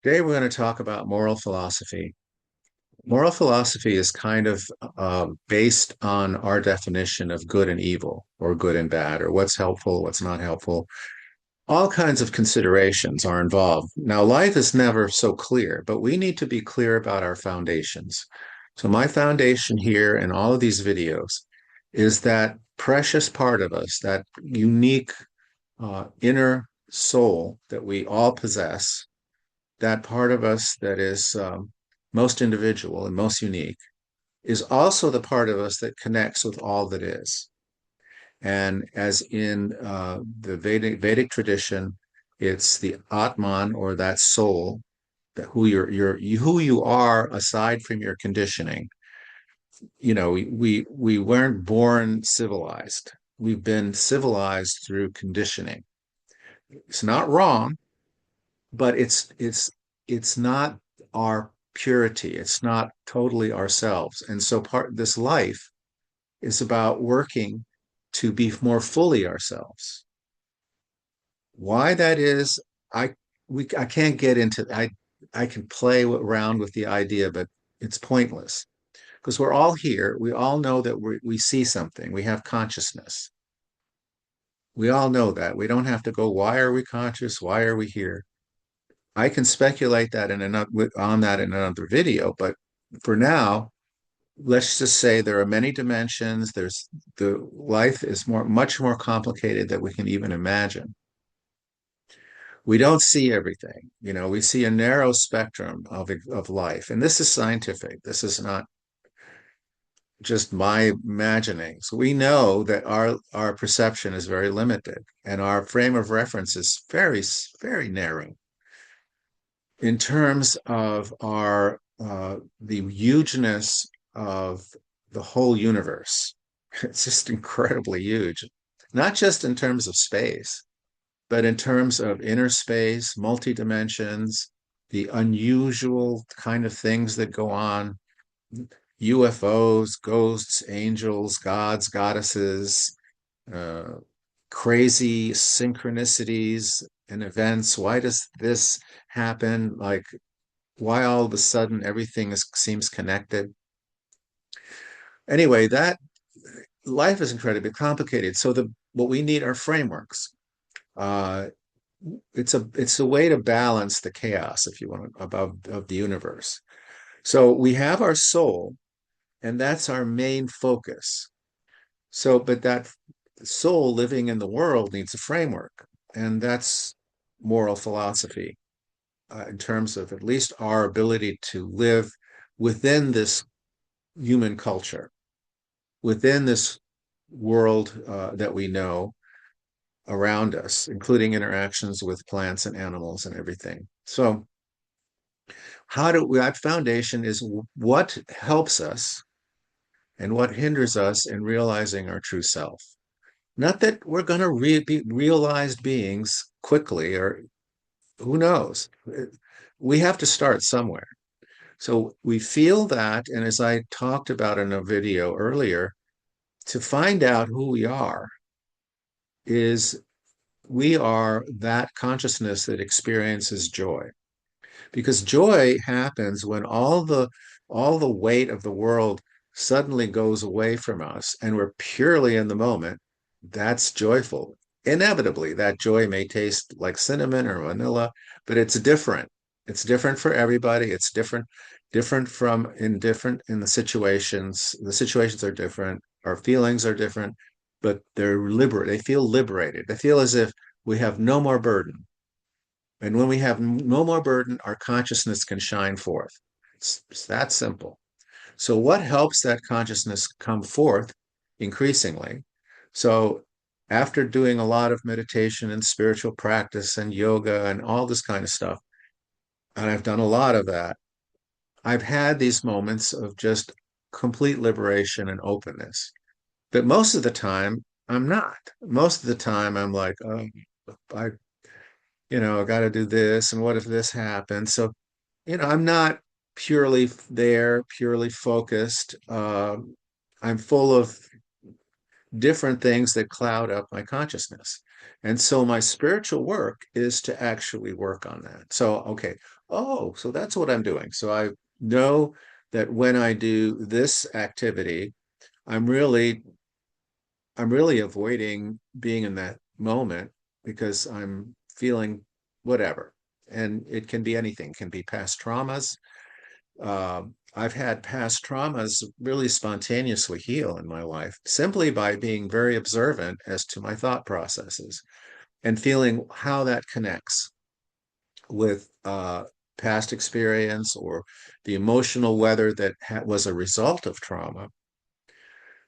Today we're going to talk about moral philosophy. Moral philosophy is kind of based on our definition of good and evil, or good and bad, or what's helpful, what's not helpful. All kinds of considerations are involved. Now, life is never so clear, but we need to be clear about our foundations. So, my foundation here in all of these videos is that precious part of us, that unique inner soul that we all possess, that part of us that is most individual and most unique, is also the part of us that connects with all that is. And as in the Vedic tradition, it's the Atman, or that soul, that who you are aside from your conditioning. We weren't born civilized. We've been civilized through conditioning. It's not wrong, but it's not our purity. It's not totally ourselves. And so part this life is about working to be more fully ourselves. Why that is, I I can't get into. I can play around with the idea, but it's pointless because we're all here. We all know that we see something. We have consciousness. We all know that. We don't have to go, why are we conscious? Why are we here? I can speculate that on that in another video, but for now, let's just say there are many dimensions. The life is much more complicated than we can even imagine. We don't see everything. We see a narrow spectrum of life, and this is scientific. This is not just my imagining. So we know that our perception is very limited, and our frame of reference is very narrow in terms of our the hugeness of the whole universe. It's just incredibly huge, not just in terms of space, but in terms of inner space, multi dimensions, the unusual kind of things that go on, UFOs, ghosts, angels, gods, goddesses, uh, crazy synchronicities and events. Why does this happen? Like, why all of a sudden seems connected? Anyway, that life is incredibly complicated. So the what we need are frameworks. Uh, it's a way to balance the chaos, if you want, of the universe. So we have our soul, and that's our main focus. So, but that soul living in the world needs a framework, and that's moral philosophy, in terms of at least our ability to live within this human culture, within this world that we know around us, including interactions with plants and animals and everything. So, that foundation is what helps us and what hinders us in realizing our true self. Not that we're going to be realized beings quickly, or who knows. We have to start somewhere. So we feel that, and as I talked about in a video earlier, to find out who we are is we are that consciousness that experiences joy. Because joy happens when all the weight of the world suddenly goes away from us and we're purely in the moment. That's joyful. Inevitably, that joy may taste like cinnamon or vanilla, but it's different. It's different for everybody. It's different in the situations. The situations are different. Our feelings are different, but they feel liberated. They feel as if we have no more burden, and when we have no more burden, our consciousness can shine forth. It's that simple. So, what helps that consciousness come forth increasingly? So, after doing a lot of meditation and spiritual practice and yoga and all this kind of stuff, and I've done a lot of that, I've had these moments of just complete liberation and openness. But most of the time, I'm not. Most of the time, I'm like, oh, I I got to do this, and what if this happens? So, I'm not purely focused. I'm full of different things that cloud up my consciousness. And so my spiritual work is to actually work on that. So, okay, oh, so that's what I'm doing. So I know that when I do this activity, I'm really I'm really avoiding being in that moment because I'm feeling whatever. And it can be anything, it can be past traumas. I've had past traumas really spontaneously heal in my life simply by being very observant as to my thought processes and feeling how that connects with past experience or the emotional weather that was a result of trauma.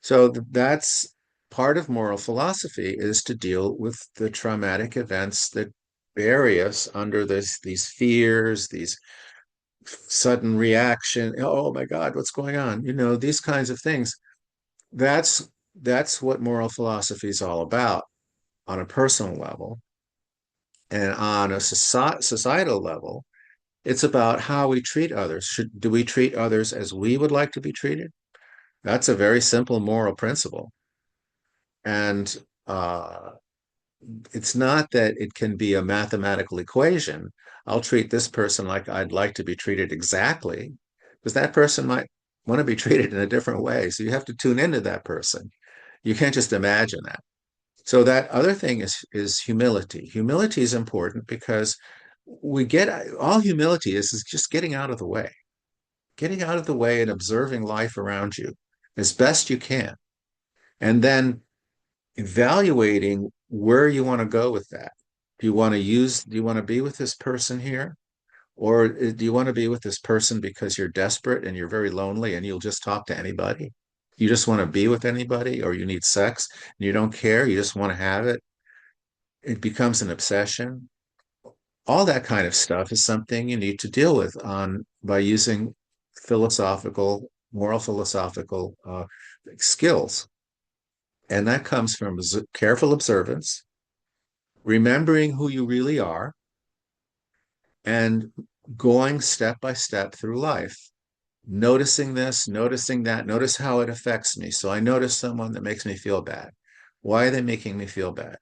So that's part of moral philosophy is to deal with the traumatic events that bury us under these fears, these sudden reaction. Oh my God, what's going on? These kinds of things. That's that's what moral philosophy is all about on a personal level. And on a societal level, it's about how we treat others. Do we treat others as we would like to be treated? That's a very simple moral principle. And uh, it's not that it can be a mathematical equation. I'll treat this person like I'd like to be treated exactly, because that person might want to be treated in a different way. So you have to tune into that person. You can't just imagine that. So that other thing is humility. Humility is important because we get all humility is just getting out of the way, getting out of the way and observing life around you as best you can. And then evaluating where you want to go with that. Do you want to be with this person here? Or do you want to be with this person because you're desperate and you're very lonely and you'll just talk to anybody? You just want to be with anybody, or you need sex and you don't care, you just want to have it. It becomes an obsession. All that kind of stuff is something you need to deal with on by using moral philosophical skills. And that comes from careful observance, remembering who you really are, and going step by step through life, noticing this, noticing that, notice how it affects me. So I notice someone that makes me feel bad. Why are they making me feel bad?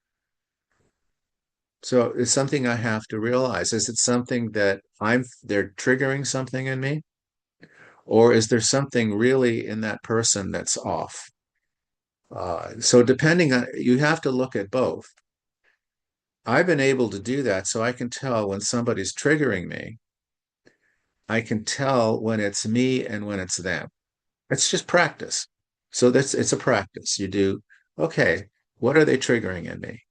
So it's something I have to realize. Is it something that they're triggering something in me? Or is there something really in that person that's off? So depending on, you have to look at both. I've been able to do that so I can tell when somebody's triggering me. I can tell when it's me and when it's them. It's just practice. So it's a practice. You do, okay, what are they triggering in me?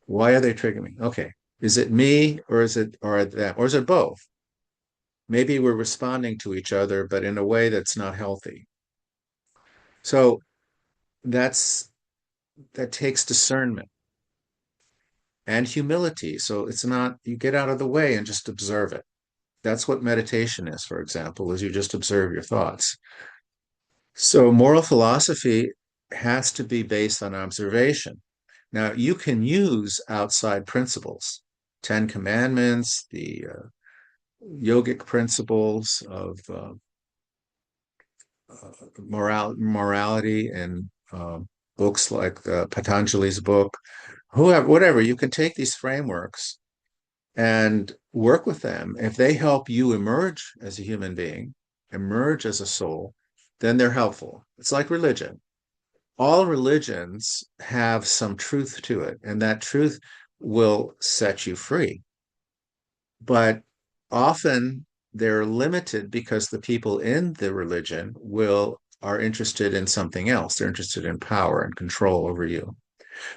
Why are they triggering me? Okay. Is it me or them? Or is it both? Maybe we're responding to each other, but in a way that's not healthy. So that's that takes discernment and humility. So it's not you get out of the way and just observe it. That's what meditation is, for example, is you just observe your thoughts. So moral philosophy has to be based on observation. Now, you can use outside principles, Ten Commandments, the yogic principles of morality, and books like Patanjali's book, whoever, whatever. You can take these frameworks and work with them. If they help you emerge as a human being, emerge as a soul, then they're helpful. It's like religion. All religions have some truth to it, and that truth will set you free. But often they're limited because the people in the religion will are interested in something else. They're interested in power and control over you.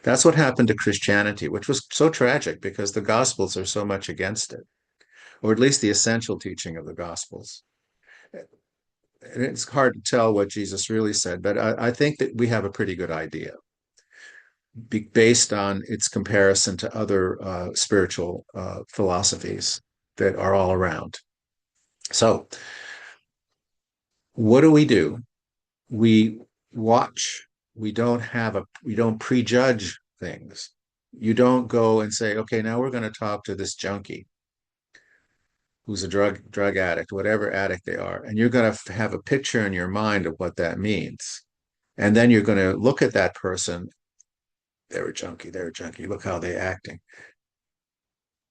That's what happened to Christianity, which was so tragic because the Gospels are so much against it, or at least the essential teaching of the Gospels. And it's hard to tell what Jesus really said, but I think that we have a pretty good idea based on its comparison to other spiritual philosophies that are all around. So, what do? We watch. We don't prejudge things. You don't go and say, okay, now we're going to talk to this junkie who's a drug addict, whatever addict they are, and you're going to have a picture in your mind of what that means. And then you're going to look at that person They're a junkie. They're a junkie. Look how they're acting.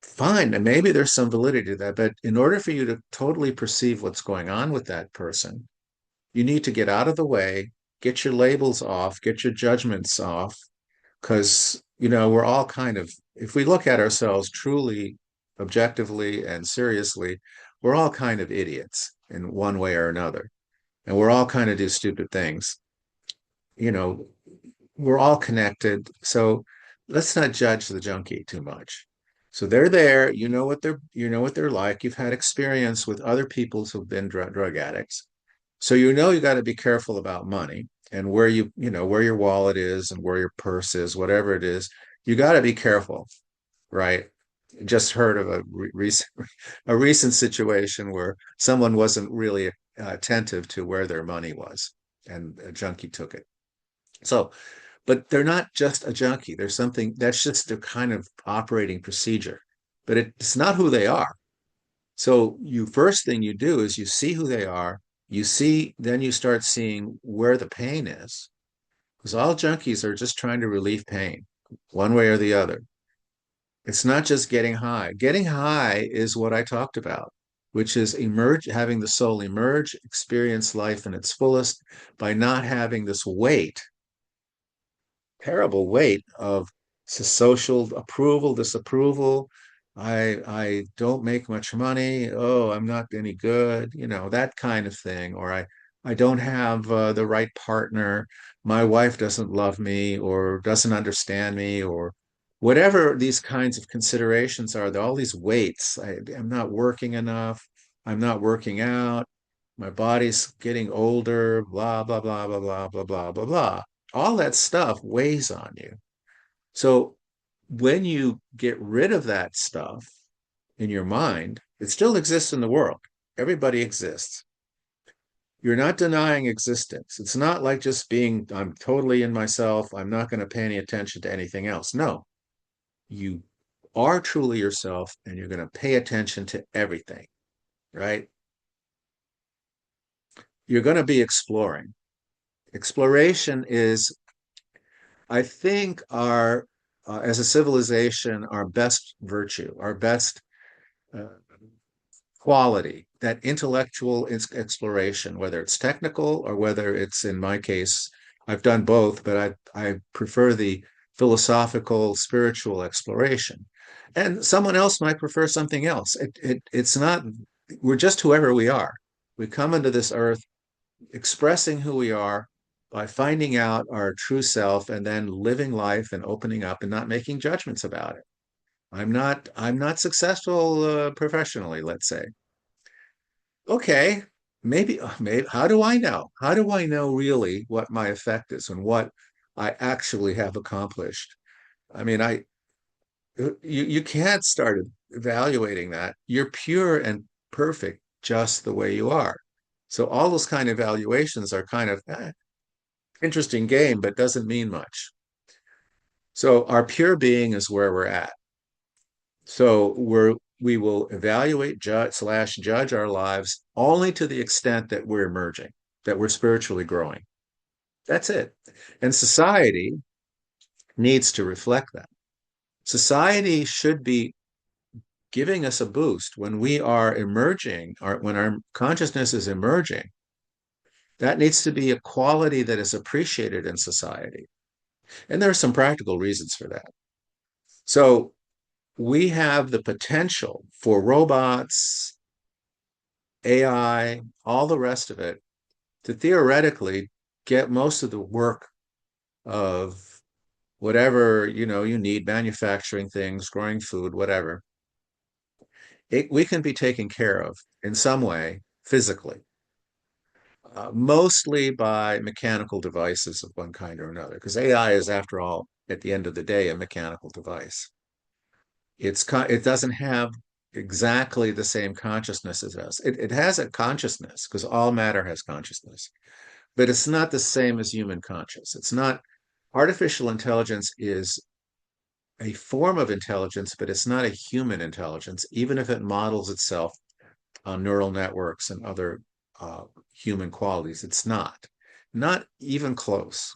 Fine, and maybe there's some validity to that, but in order for you to totally perceive what's going on with that person, you need to get out of the way, get your labels off, get your judgments off, because we're all kind of, if we look at ourselves truly objectively and seriously, we're all kind of idiots in one way or another, and we're all kind of do stupid things. you know we're all connected, so let's not judge the junkie too much. So they're there, you know what they're like, you've had experience with other people who've been drug addicts, so you got to be careful about money and where your wallet is and where your purse is, whatever it is. You got to be careful, right? Just heard of a recent situation where someone wasn't really attentive to where their money was, and a junkie took it. So, but they're not just a junkie. There's something that's just their kind of operating procedure, but it's not who they are. So you first thing you do is you see who they are. Then you start seeing where the pain is, because all junkies are just trying to relieve pain, one way or the other. It's not just getting high. Getting high is what I talked about, which is emerge, having the soul emerge, experience life in its fullest by not having this weight, terrible weight of social approval, disapproval. I don't make much money. Oh, I'm not any good, that kind of thing. Or I don't have the right partner. My wife doesn't love me or doesn't understand me, or whatever these kinds of considerations are. All these weights. I'm not working enough. I'm not working out. My body's getting older, blah, blah, blah, blah, blah, blah, blah, blah, blah. All that stuff weighs on you. So when you get rid of that stuff in your mind, it still exists in the world. Everybody exists. You're not denying existence. It's not like just being, I'm totally in myself. I'm not going to pay any attention to anything else. No, you are truly yourself and you're going to pay attention to everything, right? You're going to be exploring. Exploration is, I think, as a civilization, our best virtue, our best uh, quality, that intellectual exploration, whether it's technical or whether it's, in my case, I've done both, but I prefer the philosophical, spiritual exploration. And someone else might prefer something else. It's not, we're just whoever we are. We come into this earth expressing who we are by finding out our true self and then living life and opening up and not making judgments about it. I'm not successful professionally, let's say. Okay, maybe how do I know? How do I know really what my effect is and what I actually have accomplished? I mean, you can't start evaluating that. You're pure and perfect just the way you are. So all those kind of evaluations are kind of interesting game, but doesn't mean much. So our pure being is where we're at. So we will evaluate, judge our lives only to the extent that we're emerging, that we're spiritually growing. That's it. And society needs to reflect that. Society should be giving us a boost when we are emerging, or when our consciousness is emerging. That needs to be a quality that is appreciated in society. And there are some practical reasons for that. So we have the potential for robots, AI, all the rest of it, to theoretically get most of the work of whatever you need, manufacturing things, growing food, whatever. We can be taken care of in some way physically, mostly by mechanical devices of one kind or another, because AI is, after all, at the end of the day, a mechanical device. It doesn't have exactly the same consciousness as us. It has a consciousness because all matter has consciousness, but it's not the same as human conscious. It's not. Artificial intelligence is a form of intelligence, but it's not a human intelligence, even if it models itself on neural networks and other human qualities. It's not even close.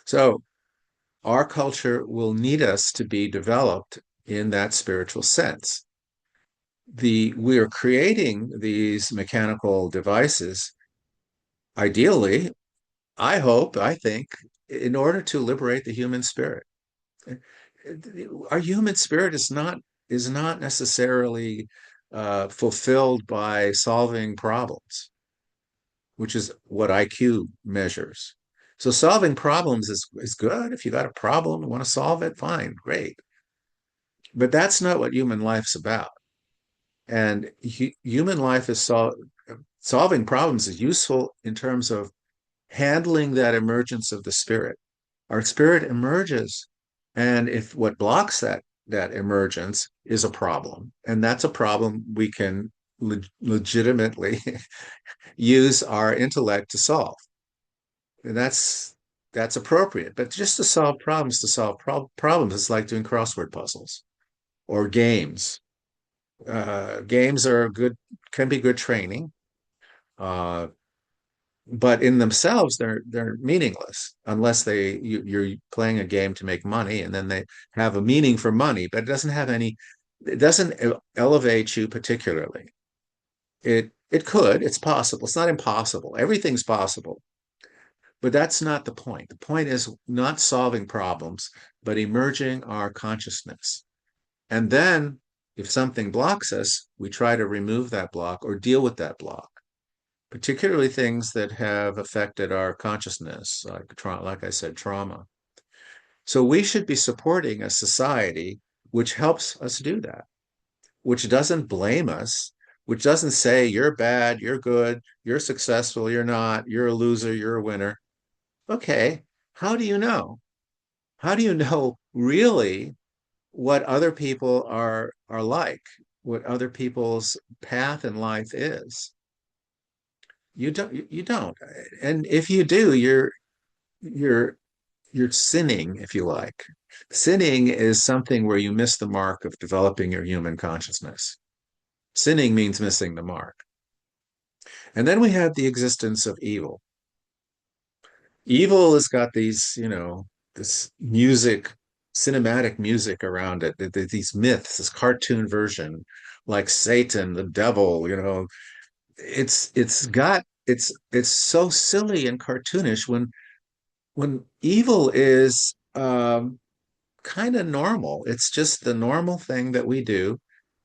So our culture will need us to be developed in that spiritual sense. We are creating these mechanical devices, ideally, I hope, I think, in order to liberate the human spirit. Our human spirit is not necessarily fulfilled by solving problems, which is what IQ measures. So solving problems is good. If you got a problem and want to solve it, fine, great. But that's not what human life's about. And human life is solving problems is useful in terms of handling that emergence of the spirit. Our spirit emerges, and if what blocks that emergence is a problem, and that's a problem we can legitimately use our intellect to solve. And that's appropriate. But just to solve problems, it's like doing crossword puzzles or games. Games are good, can be good training, uh, but in themselves, they're meaningless unless you're playing a game to make money, and then they have a meaning for money, but it doesn't have any. It doesn't elevate you particularly. It could. It's possible. It's not impossible. Everything's possible. But that's not the point. The point is not solving problems, but emerging our consciousness. And then if something blocks us, we try to remove that block or deal with that block, particularly things that have affected our consciousness, like I said, trauma. So we should be supporting a society which helps us do that, which doesn't blame us, which doesn't say you're bad, you're good, you're successful, you're not, you're a loser, you're a winner. Okay, how do you know? How do you know really what other people are like, what other people's path in life is? You don't. And if you do, you're you're sinning, if you like. Sinning is something where you miss the mark of developing your human consciousness. Sinning means missing the mark. And then we have the existence of evil. Evil has got these, this music, cinematic music around it, these myths, this cartoon version, like Satan, the devil, it's so silly and cartoonish when evil is kind of normal. It's just the normal thing that we do.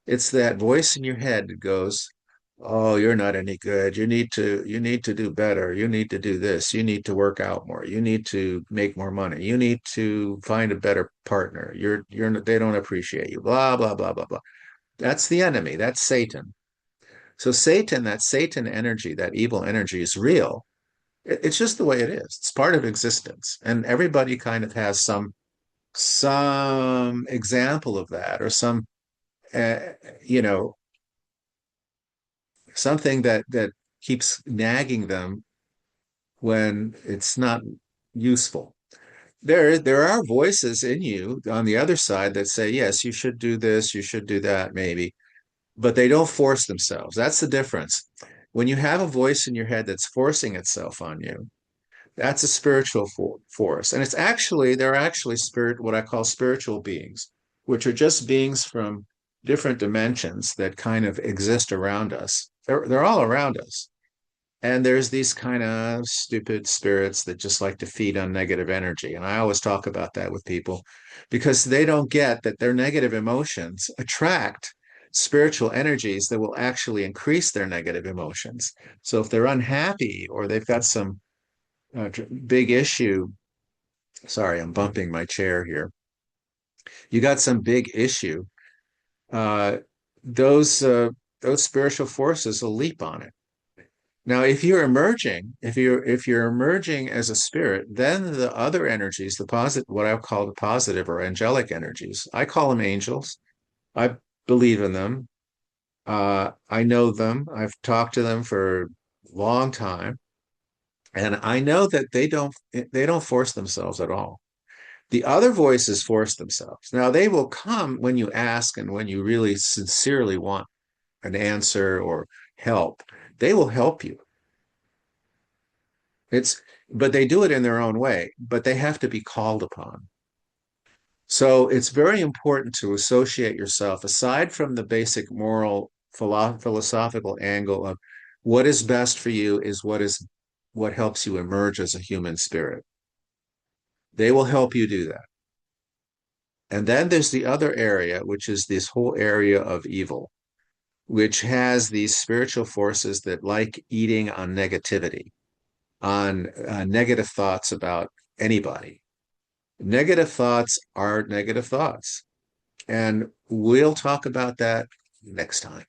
It's that voice in your head that goes, "Oh, you're not any good. You need to do better. You need to do this. You need to work out more. You need to make more money. You need to find a better partner. They don't appreciate you. Blah, blah, blah, blah, blah." That's the enemy. That's Satan. So Satan, that Satan energy, that evil energy is real. It's just the way it is. It's part of existence. And everybody kind of has some example of that or some uh, you know something that keeps nagging them when it's not useful. There are voices in you on the other side that say, yes, you should do this, you should do that, maybe, but they don't force themselves. That's the difference. When you have a voice in your head that's forcing itself on you, that's a spiritual force. And they're actually what I call spiritual beings, which are just beings from different dimensions that kind of exist around us. They're all around us. And there's these kind of stupid spirits that just like to feed on negative energy. And I always talk about that with people because they don't get that their negative emotions attract spiritual energies that will actually increase their negative emotions. So if they're unhappy or they've got some big issue, sorry, I'm bumping my chair here. You got some big issue, uh, those uh, those spiritual forces will leap on it. Now, if you're emerging as a spirit, then the other energies, what I call the positive or angelic energies, I call them angels. I believe in them. I know them. I've talked to them for a long time, and I know that they don't force themselves at all. The other voices force themselves. Now, they will come when you ask and when you really sincerely want an answer or help. They will help you. It's but they do it in their own way, but they have to be called upon. So it's very important to associate yourself, aside from the basic moral philosophical angle of what is best for you is what helps you emerge as a human spirit. They will help you do that. And then there's the other area, which is this whole area of evil, which has these spiritual forces that like eating on negativity, on negative thoughts about anybody. Negative thoughts are negative thoughts. And we'll talk about that next time.